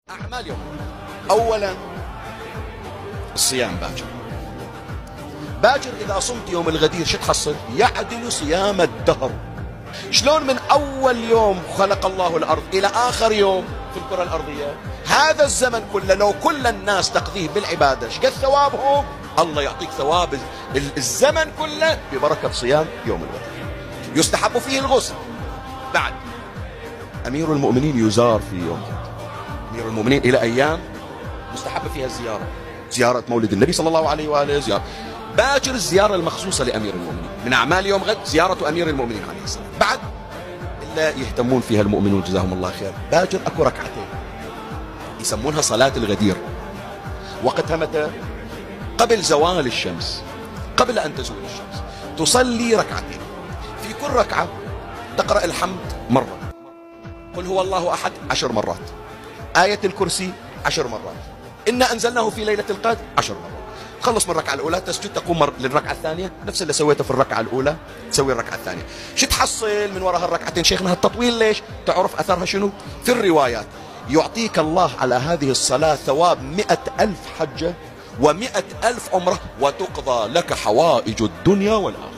أعمال يوم. أولا الصيام باكر. باكر إذا صمت يوم الغدير شو تحصل؟ يعدل صيام الدهر. شلون من أول يوم خلق الله الأرض إلى آخر يوم في الكرة الأرضية، هذا الزمن كله لو كل الناس تقضيه بالعبادة شقد ثوابهم، الله يعطيك ثواب الزمن كله ببركة صيام يوم الغدير. يستحب فيه الغسل. بعد أمير المؤمنين يزار في يوم أمير المؤمنين إلى أيام مستحب فيها الزيارة، زيارة مولد النبي صلى الله عليه وآله، زيارة باكر، الزيارة المخصوصة لأمير المؤمنين من أعمال يوم غد زيارة أمير المؤمنين عليه السلام. بعد إلا يهتمون فيها المؤمنون جزاهم الله خير، باكر أكو ركعتين يسمونها صلاة الغدير، وقتها متى؟ قبل زوال الشمس، قبل أن تزول الشمس تصلي ركعتين، في كل ركعة تقرأ الحمد مرة، قل هو الله أحد 10 مرات، آية الكرسي 10 مرات، إنا أنزلناه في ليلة القدر 10 مرات. تخلص من الركعة الأولى تسجد، تقوم للركعة الثانية نفس اللي سويته في الركعة الأولى تسوي الركعة الثانية. شو تحصل من وراء هالركعتين شيخنا هالتطويل؟ ليش؟ تعرف أثرها شنو؟ في الروايات يعطيك الله على هذه الصلاة ثواب 100,000 حجة و100,000 عمرة، وتقضى لك حوائج الدنيا والآخرة.